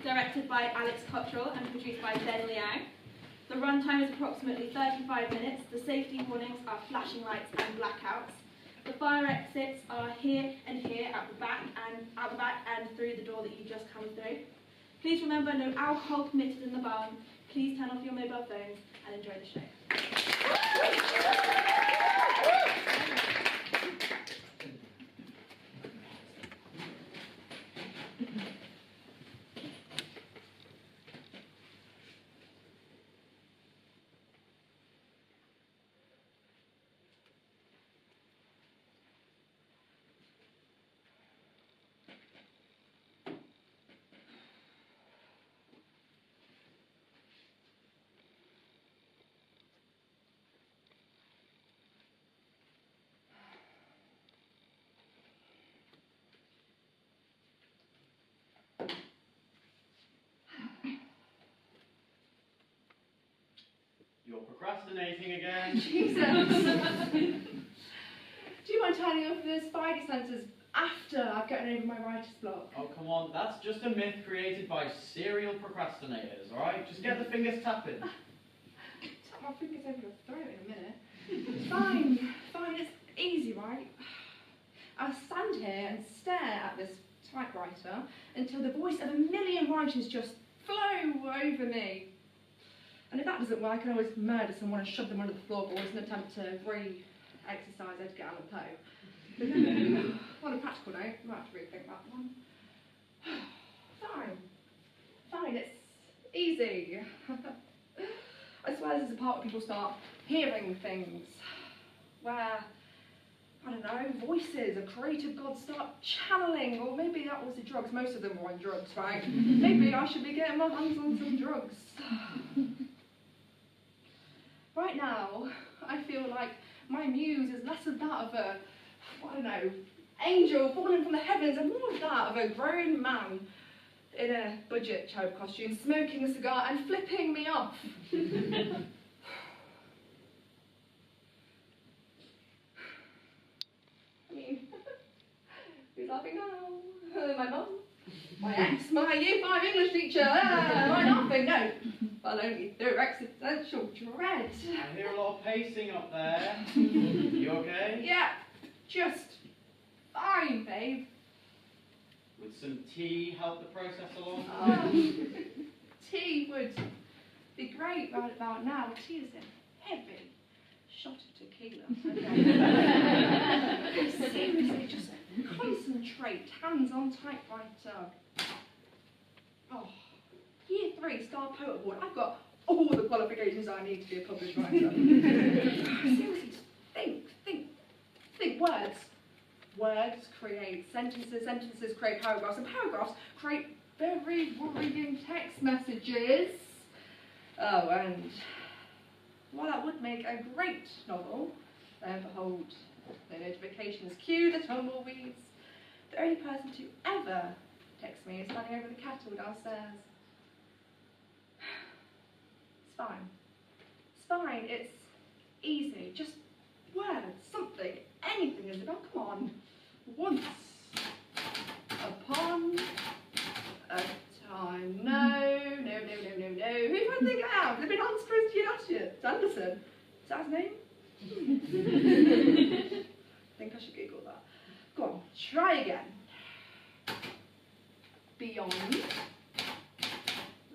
directed by Cottrell and produced by Liang. The runtime is approximately 35 minutes. The safety warnings are flashing lights and blackouts. The fire exits are here and here, out the back and through the door that you just come through. Please remember, no alcohol permitted in the barn. Please turn off your mobile phones and enjoy the show. You're procrastinating again. Jesus! Do you mind turning off the spidey senses after I've gotten over my writer's block? Oh, come on. That's just a myth created by serial procrastinators, alright? Just get the fingers tapping. Tap my fingers over your throat in a minute. Fine, it's easy, right? I'll stand here and stare at this typewriter until the voice of a million writers just flow over me. And if that doesn't work, I can always murder someone and shove them under the floorboards in an attempt to re-exercise Edgar Allan Poe. On a practical note, I might have to rethink that one. Fine, it's easy. I swear this is the part where people start hearing things, where, I don't know, voices, a creative god start channeling, or maybe that was the drugs. Most of them were on drugs, right? Maybe I should be getting my hands on some drugs. Right now, I feel like my muse is less of that of a, I don't know, angel falling from the heavens, and more of that of a grown man in a budget cherub costume, smoking a cigar and flipping me off. I mean, who's laughing now? My mum? My ex? My Year 5 English teacher? Am I laughing? No. Well, only through existential dread. I hear a lot of pacing up there. You okay? Yeah, just fine, babe. Would some tea help the process along? Tea would be great right about now. Tea is a heavy shot of tequila. Okay. Seriously, just concentrate. Hands on typewriter. Oh. Year 3 Star Poet Award. I've got all the qualifications I need to be a published writer. Seriously, just think. Words create sentences, sentences create paragraphs, and paragraphs create very worrying text messages. Oh, and while that would make a great novel, then behold, the notifications cue the tumbleweeds. The only person to ever text me is standing over the kettle downstairs. It's fine, it's easy, just words, something, anything is about, come on. Once upon a time. No. Who do I think I am? I've been Hans Christian Andersen. Is that his name? I think I should Google that. Go on, try again. Beyond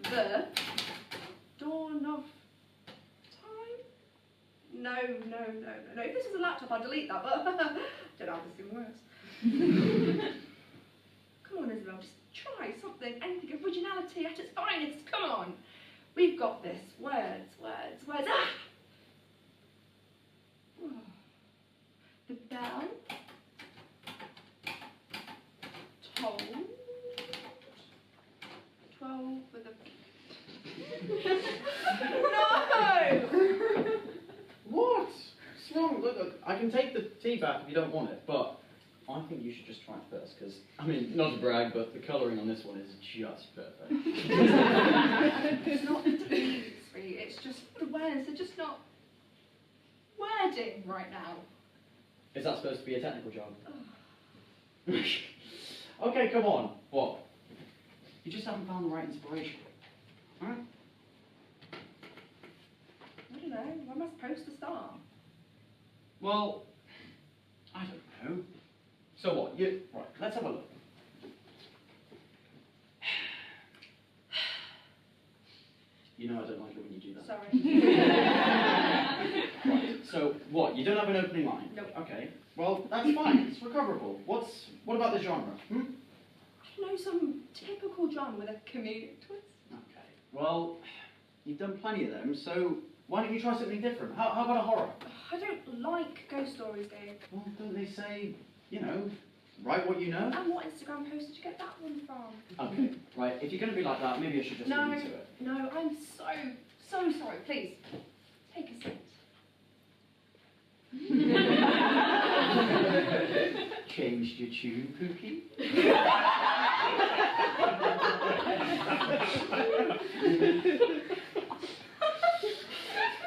the dawn of time? No. If this was a laptop, I'd delete that, but I don't know how this even works. Come on, Isabel, just try something, anything, originality at its finest, come on. We've got this. Words. Ah! The bell tolled 12 with a... No! What? What's wrong? Look, I can take the tea back if you don't want it, but I think you should just try it first, because, I mean, not to brag, but the colouring on this one is just perfect. It's not the tea, sweet, it's just the words, they're just not wording right now. Is that supposed to be a technical job? Okay, come on. What? You just haven't found the right inspiration. Alright? I don't know. Where am I supposed to start? Well, I don't know. So what? Right, let's have a look. You know I don't like it when you do that. Sorry. Right, so what? You don't have an opening line? Nope. Okay. Well, that's fine. It's recoverable. What about the genre? I don't know, some typical drama with a comedic twist. Okay. Well, you've done plenty of them, so why don't you try something different? How about a horror? I don't like ghost stories, Gabe. Well, don't they say, you know, write what you know? And what Instagram post did you get that one from? Okay, right. If you're going to be like that, maybe I should just No, leave you to it. no, I'm so sorry. Please, take a seat. Changed your tune, Pookie?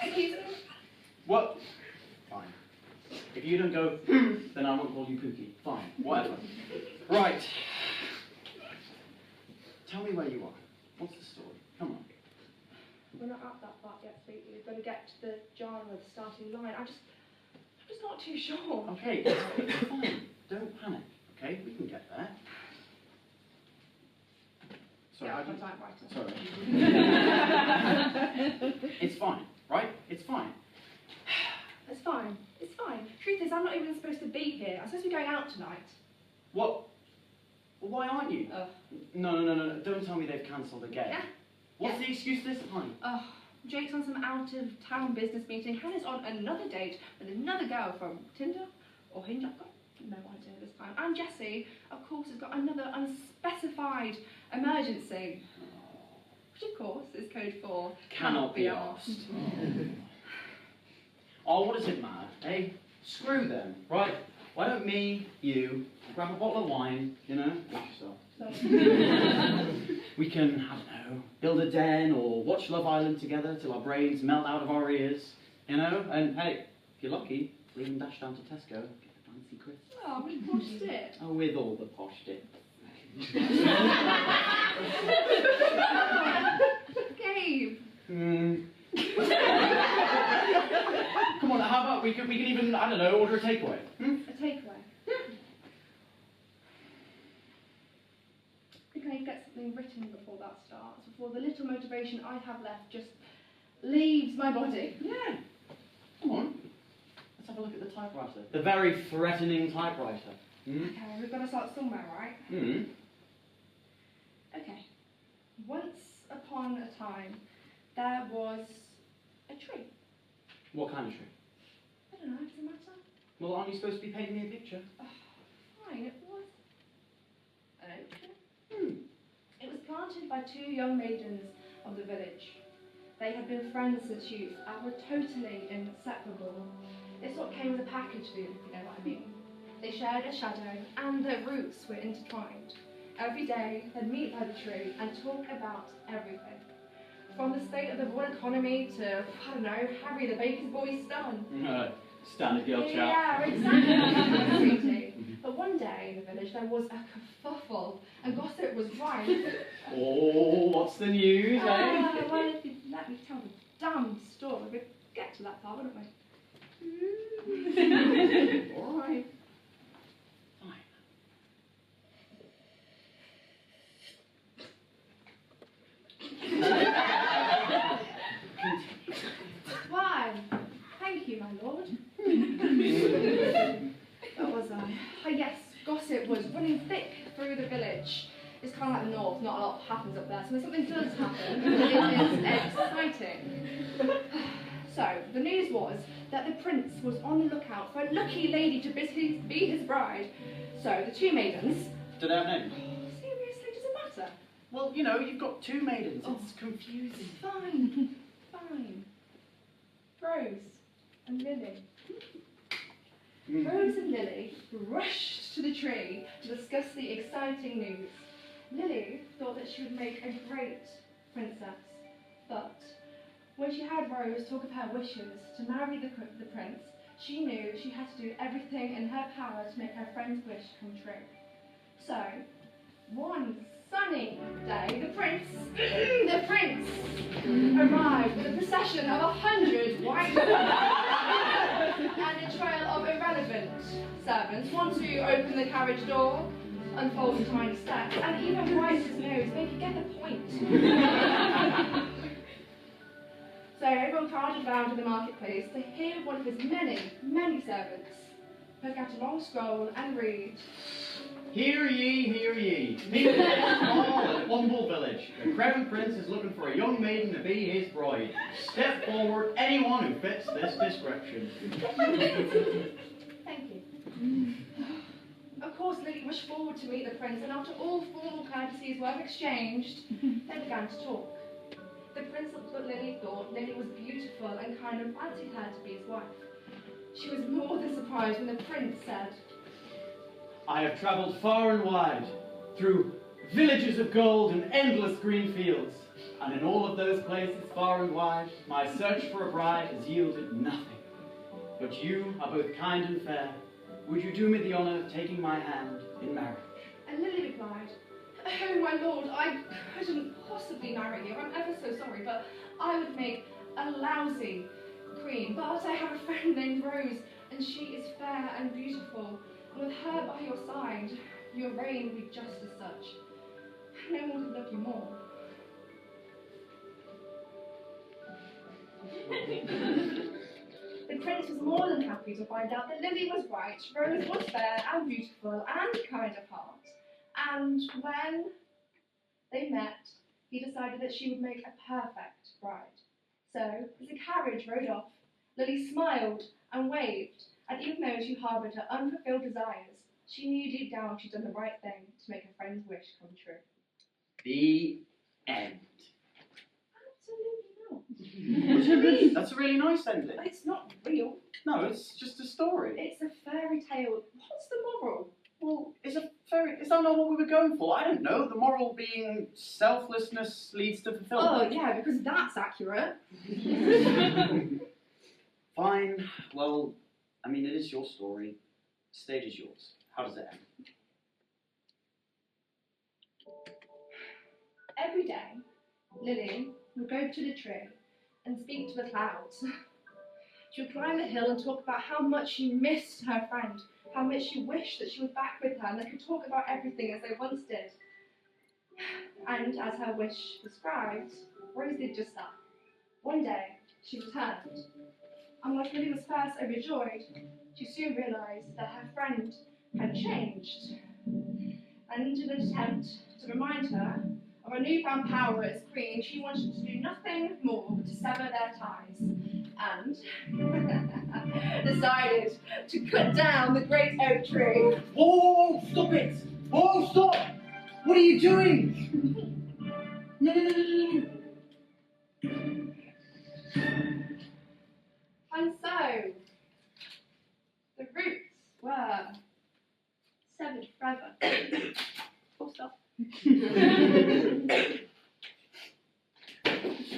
Excuse me? What? Fine. If you don't go, then I won't call you Pookie. Fine, whatever. Right. Tell me where you are. What's the story? Come on. We're not at that part yet, sweetie. We've got to get to the genre, the starting line. I'm just not too sure. Okay, it's fine. Don't panic, okay? We can get there. Sorry, Yeah, how do you... typewriter. Sorry. It's fine, right? It's fine. It's fine. It's fine. Truth is, I'm not even supposed to be here. I'm supposed to be going out tonight. What? Well, why aren't you? No. Don't tell me they've cancelled again. Yeah. What's the excuse this time? Jake's on some out-of-town business meeting. Hannah's on another date with another girl from Tinder or Hinge. I've got no idea this time. And Jessie, of course, has got another unspecified emergency. Which, of course, is code for Cannot be asked. Oh, what does it matter, eh? Screw them, right? Why don't you, grab a bottle of wine, you know, watch yourself. We can, I don't know, build a den or watch Love Island together till our brains melt out of our ears, you know? And hey, if you're lucky, we can dash down to Tesco, get a fancy crisp. Oh, we watched it. Oh, with all the posh dip. Gabe. Come on, how about we can even, I don't know, order a takeaway? A takeaway. I think I need to get something written before that starts, before the little motivation I have left just leaves my body. Yeah. Come on. Let's have a look at the typewriter. The very threatening typewriter. Okay, we've got to start somewhere, right? Okay. Once upon a time, there was a tree. What kind of tree? I don't know, does it matter? Well, aren't you supposed to be painting me a picture? Fine, it was an oak tree. It was planted by two young maidens of the village. They had been friends since youth and were totally inseparable. They sort of came with a package deal, if you know what I mean. They shared a shadow and their roots were intertwined. Every day they'd meet by the tree and talk about everything. From the state of the world economy to, I don't know, Harry the baker's boy's son. Standard girl chat. Yeah, exactly. But one day in the village there was a kerfuffle and gossip was rife. Oh, what's the news, eh? Well, if you'd let me tell the damn story, we'd get to that part, wouldn't we? All right. Fine. Why? Thank you, my lord. Where was I? Oh, yes, gossip was running thick through the village. It's kind of like the north, not a lot happens up there, so when something does happen, it is exciting. So, the news was that the prince was on the lookout for a lucky lady to be his bride. So, the two maidens... Do they have names? Seriously, does it matter? Well, you know, you've got two maidens. It's confusing. Fine. Rose and Lily. Rose and Lily rushed to the tree to discuss the exciting news. Lily thought that she would make a great princess, but when she heard Rose talk of her wishes to marry the prince, she knew she had to do everything in her power to make her friend's wish come true. So, one sunny day, the prince arrived with a procession of 100 white and a trail of irrelevant servants, one to open the carriage door, unfold the tiny steps, and even wipe his nose, make you get the point. So everyone crowded round in the marketplace to hear one of his many, many servants pick out a long scroll and read. Hear ye, hear ye. People of this small and humble village, the crown prince is looking for a young maiden to be his bride. Step forward, anyone who fits this description. Thank you. Of course, Lily rushed forward to meet the prince, and after all formal courtesies were exchanged, they began to talk. The prince looked what Lily thought Lily was beautiful and kind of fancied her to be his wife. She was more than surprised when the prince said, I have travelled far and wide, through villages of gold and endless green fields, and in all of those places far and wide, my search for a bride has yielded nothing. But you are both kind and fair. Would you do me the honour of taking my hand in marriage? And Lily replied, oh, my lord, I couldn't possibly marry you. I'm ever so sorry, but I would make a lousy queen. But I have a friend named Rose, and she is fair and beautiful. And with her by your side, your reign will be just as such. No one could love you more. The prince was more than happy to find out that Lily was right, Rose was fair and beautiful and kind of heart. And when they met, he decided that she would make a perfect bride. So, as the carriage rode off, Lily smiled and waved, and even though she harboured her unfulfilled desires, she knew deep down she'd done the right thing to make her friend's wish come true. The end. Absolutely not. What do you mean? That's a really nice ending. It's not real. No, it's just a story. It's a fairy tale. What's the moral? Well, is that not what we were going for? I don't know. The moral being selflessness leads to fulfillment. Oh, yeah, because that's accurate. Fine. Well, I mean, it is your story. The stage is yours. How does it end? Every day, Lily would go to the tree and speak to the clouds. She would climb the hill and talk about how much she missed her friend, how much she wished that she was back with her and they could talk about everything as they once did. And as her wish prescribed, Rose did just that. One day, she returned. And while Lily was first overjoyed, she soon realised that her friend had changed. And in an attempt to remind her of her newfound power as queen, she wanted to do nothing more but to sever their ties. And decided to cut down the great oak tree. Whoa, stop it! Whoa, stop! What are you doing? No. And so, the roots were severed forever. Full stop.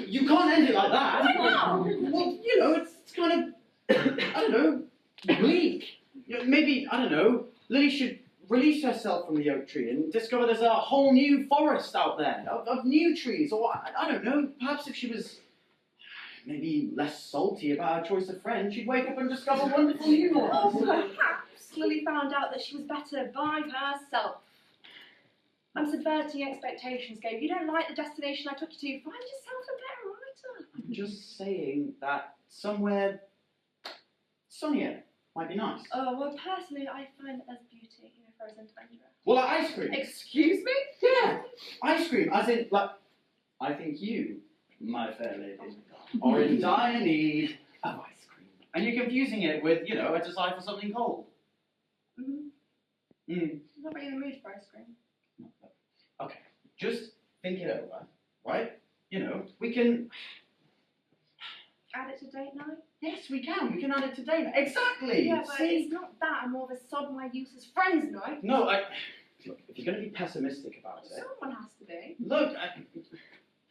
You can't end it like that. Why not? Well, you know, it's kind of, I don't know, bleak. You know, maybe, I don't know, Lily should release herself from the oak tree and discover there's a whole new forest out there of new trees. Or, I don't know, perhaps if she was maybe less salty about her choice of friend, she'd wake up and discover wonderful new ones. Or perhaps Lily found out that she was better by herself. I'm subverting expectations, Gabe. You don't like the destination I took you to. Find yourself a better writer. I'm just saying that somewhere sunnier might be nice. Oh, well, personally, I find that there's beauty in a frozen tundra. Well, like ice cream. Excuse me? Yeah, ice cream, as in, like, I think you, my fair lady, are in dire need of ice cream. And you're confusing it with, you know, a desire for something cold. I'm not really in the mood for ice cream. Okay, just think it over, right? You know, we can... Add it to date night? Yes, we can. We can add it to date. Exactly. Yeah, but See? it's not that. I'm more of a sod my useless friends night. No, look, if you're going to be pessimistic about it... Someone has to be. Look,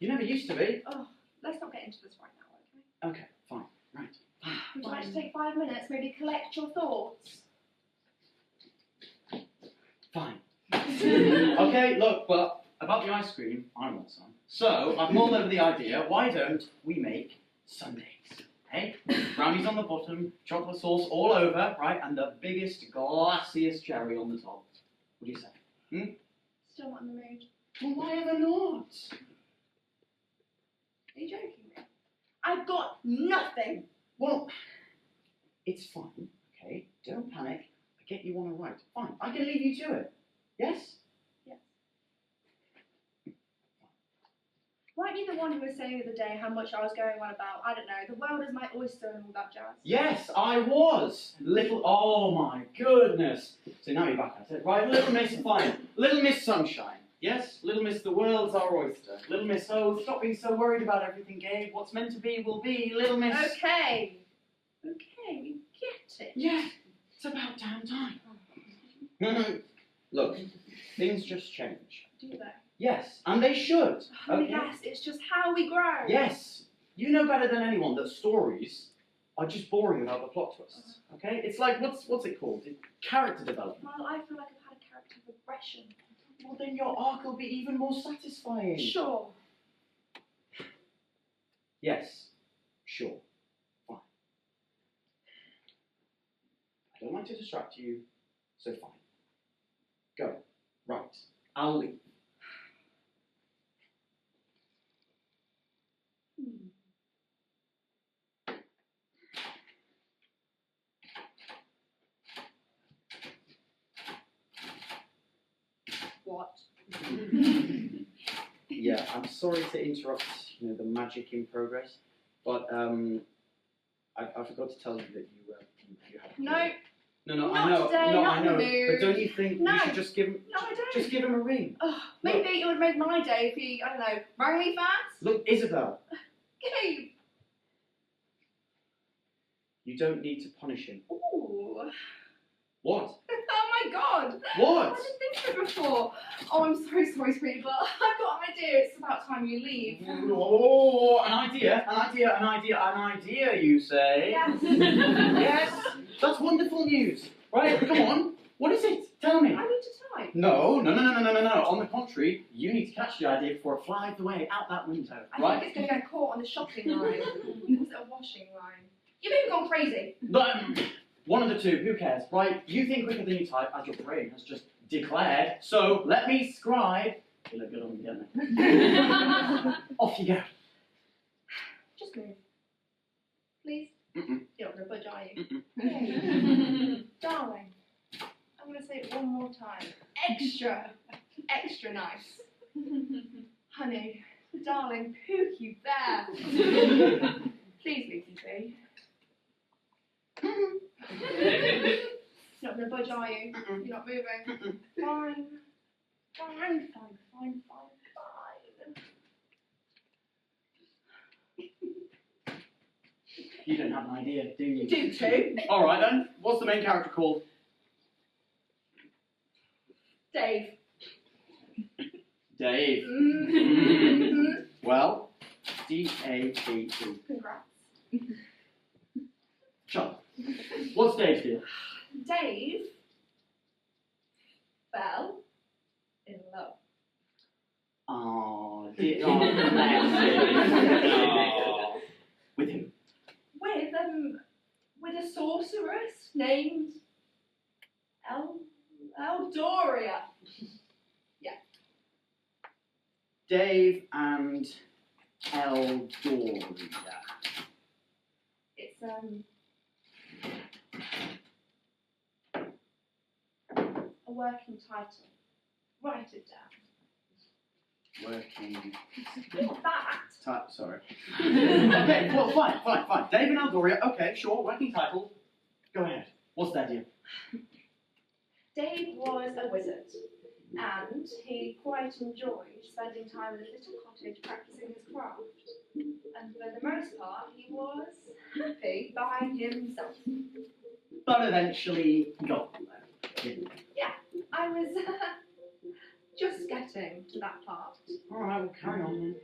you never used to be. Oh, let's not get into this right now, okay? Okay, fine, right. Would you like to take 5 minutes, maybe collect your thoughts? Fine. Okay, look, but about Without the ice cream, I want some. So, I've mulled over the idea, why don't we make sundaes? Hey? Brownies on the bottom, chocolate sauce all over, right? And the biggest, glassiest cherry on the top. What do you say? Still not in the mood. Well, why ever not? Are you joking me? I've got nothing. Well, it's fine, okay? Don't panic. I get you want to write. Fine, I can leave you to it. Yes? Yes. Weren't you the one who was saying the other day how much I was going on about, I don't know, the world is my oyster and all that jazz? Yes, I was. Oh my goodness. So now you're back at it. Right, Little Miss, fine. Little Miss Sunshine. Yes, Little Miss, the world's our oyster. Little Miss, oh, stop being so worried about everything, Gabe. What's meant to be will be. Little Miss. Okay, we get it. Yeah, it's about damn time. Look, things just change. Do they? Yes, and they should. Oh, yes, it's just how we grow. Yes, you know better than anyone that stories are just boring without the plot twists. Okay, it's like what's it called? Character development. Well, I feel like I've had a character progression. Well, then your arc will be even more satisfying. Sure. Yes, sure, fine. I don't like to distract you, so fine. Go. Right. I'll leave. What? Yeah, I'm sorry to interrupt, the magic in progress, but I forgot to tell you that you have. No. No, Not I know. today, no, not I know. in the mood. But don't you think No. you should just give him? No, I don't. Just give him a ring. Oh, maybe it would have made my day if he, I don't know, rang me fast? Look, Isabel, Gabe. you don't need to punish him. Ooh. What? Oh my god. What? I didn't think of it before. Oh, I'm so sorry, sweetie, but I've got an idea. It's about time you leave. Oh, an idea, you say? Yes. Yes, that's wonderful news. Right, come on. What is it? Tell me. I need to type. No. On the contrary, you need to catch the idea before it flies away out that window. I Right? think it's going to get caught on the shopping line. Is it a washing line? You've even gone crazy. One of the two, who cares, right? You think quicker than you type, as your brain has just declared, so let me scribe. You look good on me, don't they? Off you go. Just move. Please? Mm-mm. You're not going to budge, are you? Mm-mm. Darling, I'm going to say it one more time. Extra nice. Honey, darling, Pookie Bear. Please, Lucy B. You're not going to budge, are you? You're not moving? Fine. You don't have an idea, do you? You do too. Alright then, what's the main character called? Dave. Dave. Mm-hmm. Well, D-A-V-E. Congrats. Chuck. What's Dave's deal? Dave fell in love. Oh, dear. Oh, bless him. Oh. With who? With a sorceress named Eldoria. Yeah. Dave and Eldoria. It's a working title. Write it down. Working. Not that. Sorry. Okay, well, fine. Dave and Eldoria, okay, sure, working title. Go ahead. What's that deal? Dave was a wizard, and he quite enjoyed spending time in a little cottage practicing his craft. And for the most part, he was happy by himself. But eventually got there, didn't he? Yeah, I was just getting to that part. Alright, well, carry on then.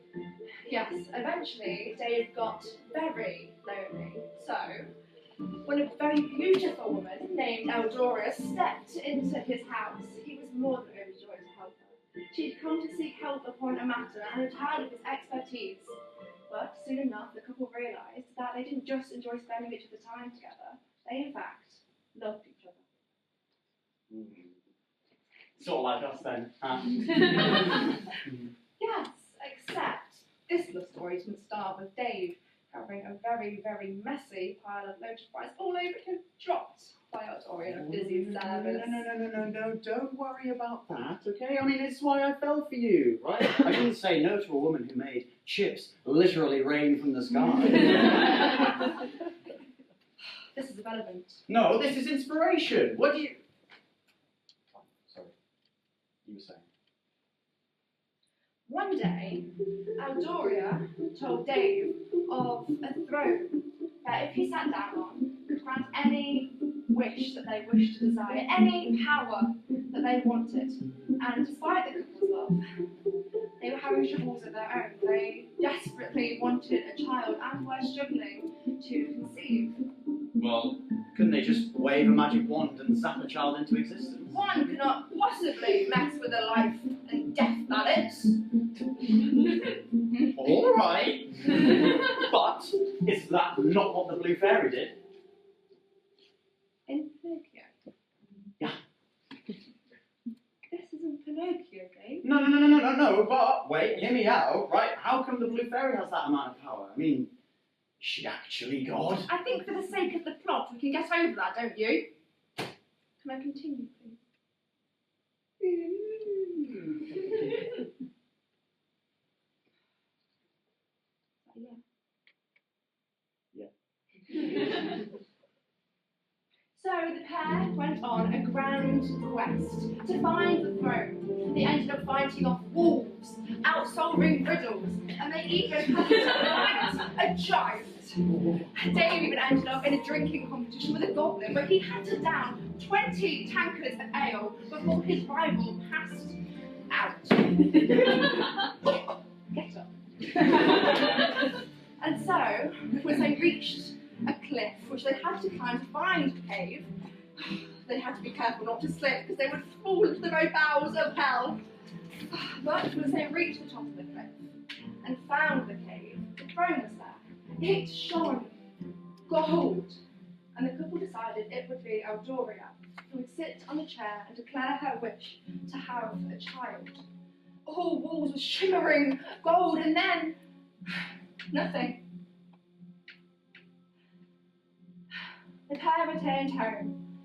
Yes, eventually Dave got very lonely, so when a very beautiful woman named Eldoria stepped into his house, he was more than overjoyed to help her. She had come to seek help upon a matter and had heard of his expertise. But soon enough, the couple realised that they didn't just enjoy spending each other's time together, they in fact loved each other. Sort of like us then, huh? Yes, except this love story didn't start with Dave having a very, very messy pile of lotus fries all over him, dropped by our Dory in a busy service. No, don't worry about that, okay? I mean, it's why I fell for you, right? I didn't say no to a woman who made chips literally rain from the sky. This is irrelevant. No, this is inspiration. What do you... Oh, sorry. You were saying? One day, Aldoria told Dave of a throne that if he sat down on, could grant any wish that they wished to desire, any power that they wanted. And despite the couple's love, they were having troubles of their own. They desperately wanted a child and were struggling to conceive. Well, couldn't they just wave a magic wand and zap a child into existence? One cannot possibly mess with a life and death balance. All right. But is that not what the Blue Fairy did? In Pinocchio? Yeah. This isn't Pinocchio, Gabe. No, but wait, hear me out, right? How come the Blue Fairy has that amount of power? I mean, is she actually God? I think for the sake of the plot, we can get over that, don't you? Can I continue, please? Yeah. So the pair went on a grand quest to find the throne. They ended up fighting off wolves, out-solving riddles, and they even had to fight a giant. Dave even ended up in a drinking competition with a goblin where he had to down 20 tankards of ale before his rival passed out. Get up. And so, when they reached a cliff which they had to climb to find the cave, they had to be careful not to slip because they would fall into the very bowels of hell. But when they reached the top of the cliff and found the cave, the throne was there. It shone gold, and the couple decided it would be Aldoria who would sit on the chair and declare her wish to have a child. All walls were shimmering gold, and then nothing. The pair returned home,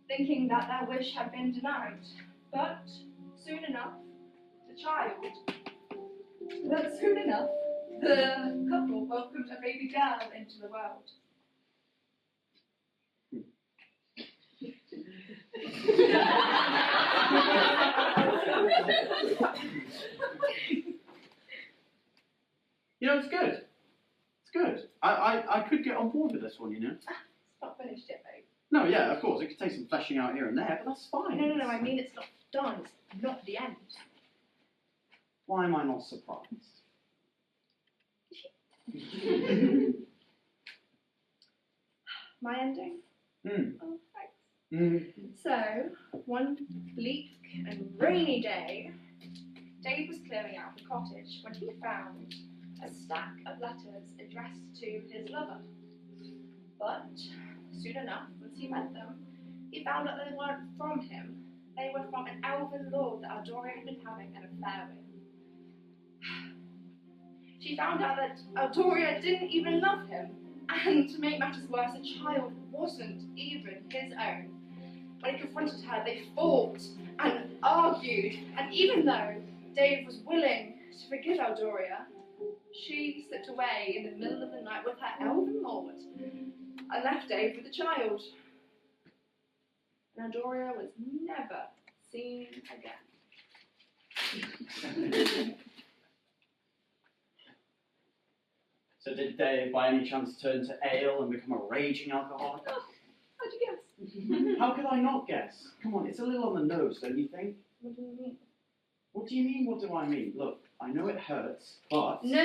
thinking that their wish had been denied. But soon enough, the couple welcomed a baby girl into the world. You know, it's good. It's good. I could get on board with this one, you know. It's not finished yet, babe. No, yeah, of course. It could take some fleshing out here and there, but that's fine. No, I mean it's not done. It's not the end. Why am I not surprised? My ending? Mm. Oh, thanks. Mm. So, one bleak and rainy day, Dave was clearing out the cottage when he found a stack of letters addressed to his lover. But, soon enough, once he read them, he found that they weren't from him. They were from an elven lord that Aldoria had been having an affair with. She found out that Aldoria didn't even love him, and to make matters worse, the child wasn't even his own. When he confronted her, they fought and argued, and even though Dave was willing to forgive Aldoria, she slipped away in the middle of the night with her elven lord and left Dave with the child. And Aldoria was never seen again. So did Dave by any chance turn to ale and become a raging alcoholic? Oh, how'd you guess? How could I not guess? Come on, it's a little on the nose, don't you think? What do you mean? What do you mean, what do I mean? Look, I know it hurts, but... No.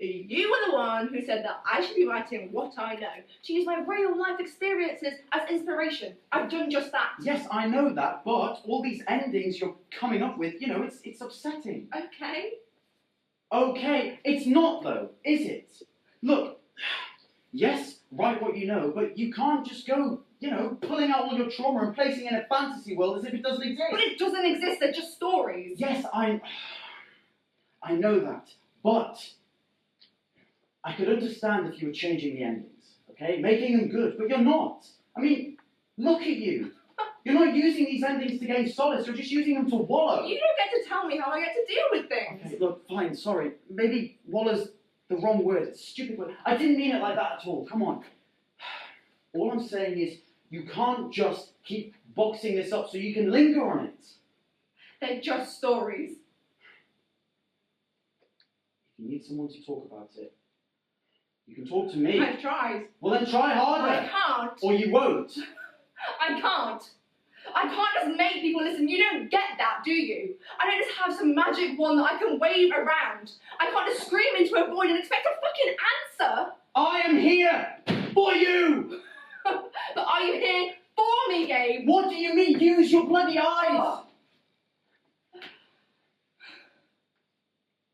You were the one who said that I should be writing what I know, to use my real life experiences as inspiration. I've done just that. Yes, I know that, but all these endings you're coming up with, you know, it's upsetting. Okay. Okay, it's not though, is it? Look, yes, write what you know, but you can't just go, you know, pulling out all your trauma and placing it in a fantasy world as if it doesn't exist. But it doesn't exist, they're just stories. Yes, I know that, but I could understand if you were changing the endings, okay? Making them good, but you're not. I mean, look at you. You're not using these endings to gain solace, you're just using them to wallow. You don't get to tell me how I get to deal with things. Okay, look, fine, sorry. Maybe wallow's the wrong word, it's a stupid word. I didn't mean it like that at all, come on. All I'm saying is, you can't just keep boxing this up so you can linger on it. They're just stories. If you need someone to talk about it, you can talk to me. I've tried. Well then try harder. I can't. Or you won't. I can't. I can't just make people listen. You don't get that, do you? I don't just have some magic wand that I can wave around. I can't just scream into a void and expect a fucking answer. I am here for you. But are you here for me, Gabe? What do you mean? Use your bloody eyes. Oh.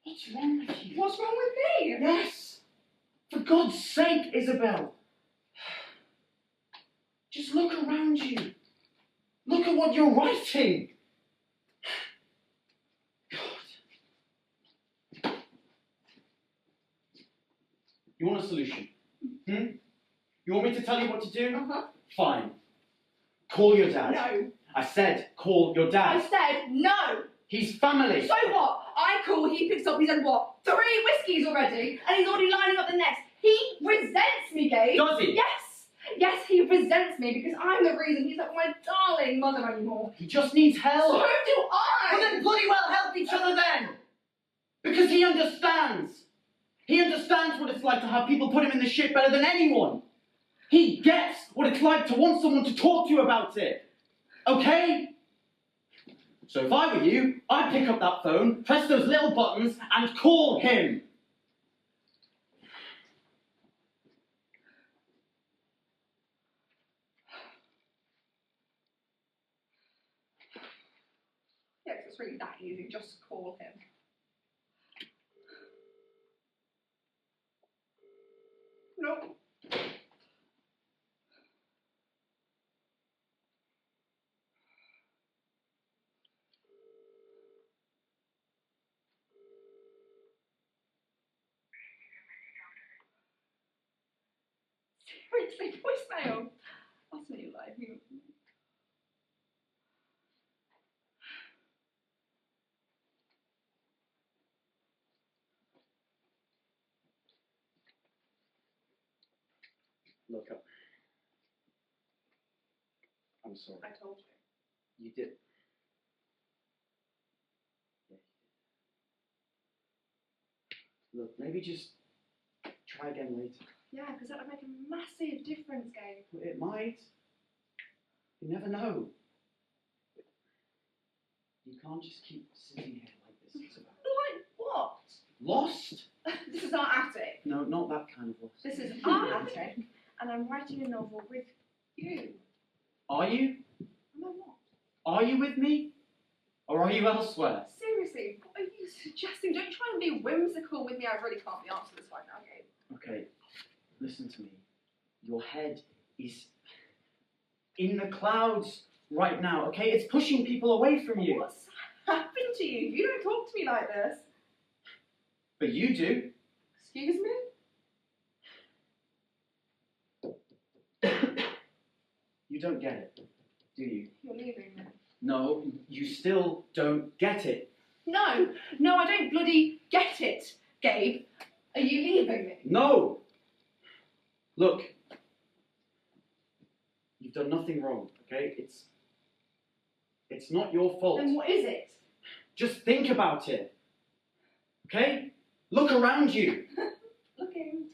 What's wrong with you? What's wrong with me? Yes. For God's sake, Isabel. Just look around you. Look at what you're writing. God. You want a solution? You want me to tell you what to do? Uh-huh. Fine. Call your dad. No. I said call your dad. I said no. He's family. So what? I call, he picks up, he's had what? 3 whiskies already, and he's already lining up the next. He resents me, Gabe. Does he? Yes. Yes, he resents me because I'm the reason he's not my darling mother anymore. He just needs help. So do I. Well then bloody well help each other then. Because he understands. He understands what it's like to have people put him in the shit better than anyone. He gets what it's like to want someone to talk to you about it. Okay? So if I were you, I'd pick up that phone, press those little buttons, and call him. Yeah, 'cause it's really that easy. Just call him. No. Seriously, voicemail. That's me live. Look up. I'm sorry. I told you. You did. Yeah, you did. Look, maybe just try again later. Yeah, because that would make a massive difference, Gabe. It might. You never know. You can't just keep sitting here like this, Isabel. Like what? Lost? This is our attic. No, not that kind of lost. This is our attic, and I'm writing a novel with you. Are you? Am I what? Are you with me? Or are you elsewhere? Seriously, what are you suggesting? Don't try and be whimsical with me. I really can't be answer this right now, Gabe. Okay, listen to me. Your head is in the clouds right now, okay? It's pushing people away from you. What's happened to you? You don't talk to me like this. But you do. Excuse me? You don't get it, do you? You're leaving me. No, you still don't get it. No, I don't bloody get it, Gabe. Are you leaving me? No! Look, you've done nothing wrong, okay? It's not your fault. Then what is it? Just think about it, okay? Look around you. Looking.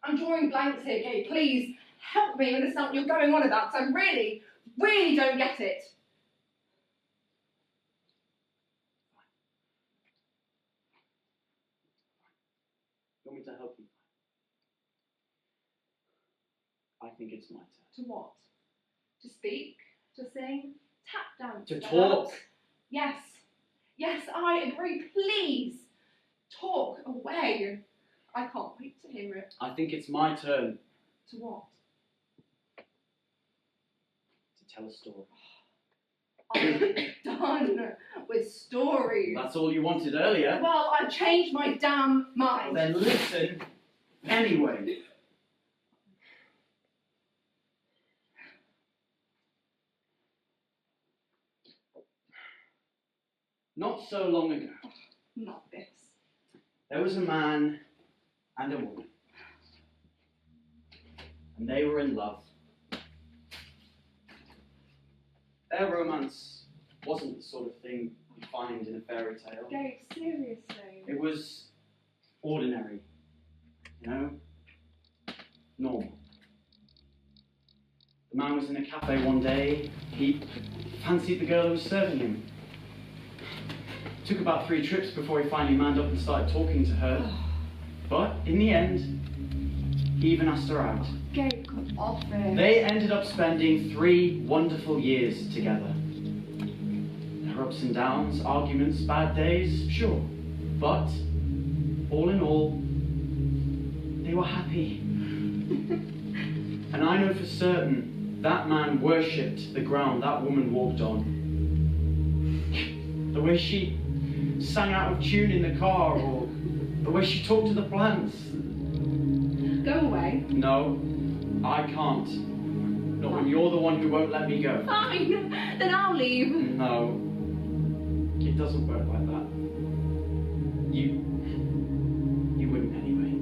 I'm drawing blanks here, Gabe. Please help me understand what you're going on about, because I really, really don't get it. to help you. I think it's my turn. To what? To speak? To sing? Tap dance? To perhaps? talk. Yes. Yes, I agree. Please. Talk away. I can't wait to hear it. I think it's my turn To what? to tell a story. I'm done with stories. That's all you wanted earlier. Well, I've changed my damn Well, mind. then listen anyway. Not so long ago, Not this. there was a man and a woman. And they were in love. Their romance wasn't the sort of thing you find in a fairy tale. Gabe, seriously. It was ordinary, you know, normal. The man was in a cafe one day. He fancied the girl who was serving him. It took about 3 trips before he finally manned up and started talking to her. But in the end, he even asked her out. Gabe, come off it. They ended up spending 3 wonderful years together. There were ups and downs, arguments, bad days, sure. But, all in all, they were happy. And I know for certain that man worshipped the ground that woman walked on. The way she sang out of tune in the car, or the way she talked to the plants. Go away. No, I can't. Not when you're the one who won't let me go. Fine, then I'll leave. No, it doesn't work like that. You wouldn't anyway.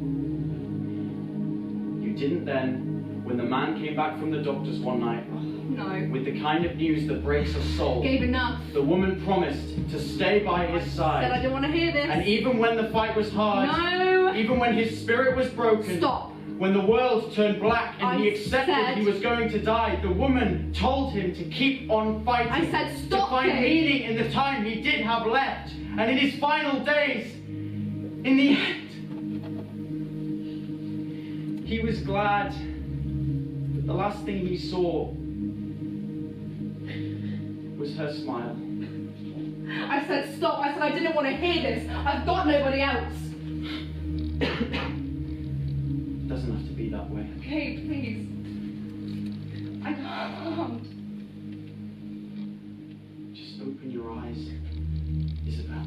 You didn't then, when the man came back from the doctor's one night, No. with the kind of news that breaks a soul. Gabe, enough. The woman promised to stay by his Said I side. don't want to hear this. And even when the fight was hard, No. even when his spirit was broken, Stop. when the world turned black and he I accepted said- he was going to die, the woman told him to keep on fighting. I said stop, to find Gabe. meaning in the time he did have left. And in his final days, in the end, he was glad that the last thing he saw was her smile. I said stop. I said I didn't want to hear this. I've got nobody else. It doesn't have to be that way. Gabe, please. I can't. Just open your eyes, Isabel.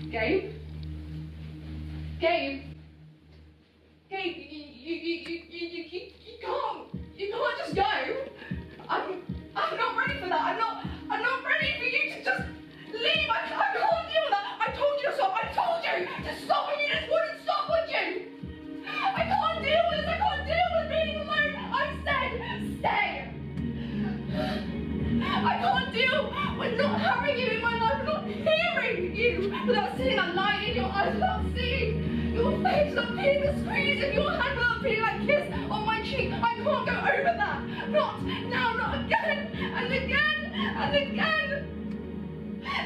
Gabe? Gabe? Gabe, you can't just go. I'm not ready for that. I'm not ready for you to just leave. I can't deal with that. I told you to stop. I told you to stop and you just wouldn't stop, would you? I can't deal with this. I can't deal with being alone. I said stay. I can't deal with not having you in my life, not hearing you, without seeing that light in your eyes, without seeing your face, without feeling the squeeze of your hand, without feeling that kiss on my cheek. I can't go over that. Not now, not again, and again, and again.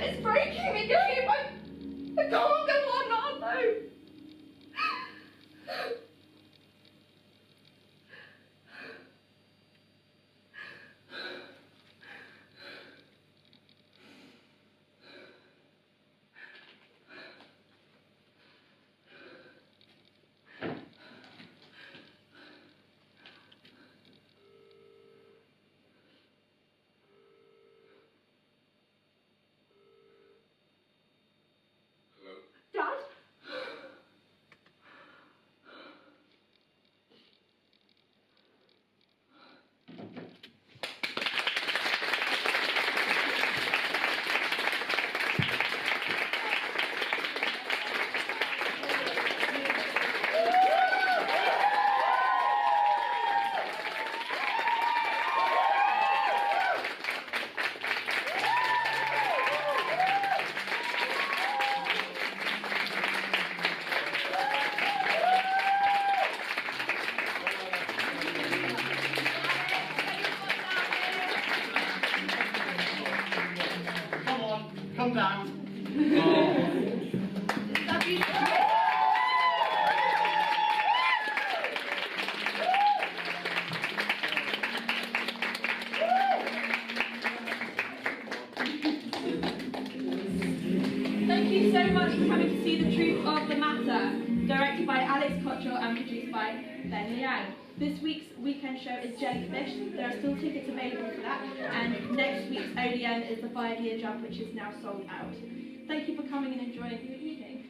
It's breaking me, Gabe. I can't go on, not alone. Thank you so much for coming to see The Truth of the Matter, directed by Alex Cottrell and produced by Ben Liang. This week's weekend show is Jellyfish. There are still tickets available for that, and next week's ODN is the 5-year jump, which is now sold out. Thank you for coming and enjoying your evening.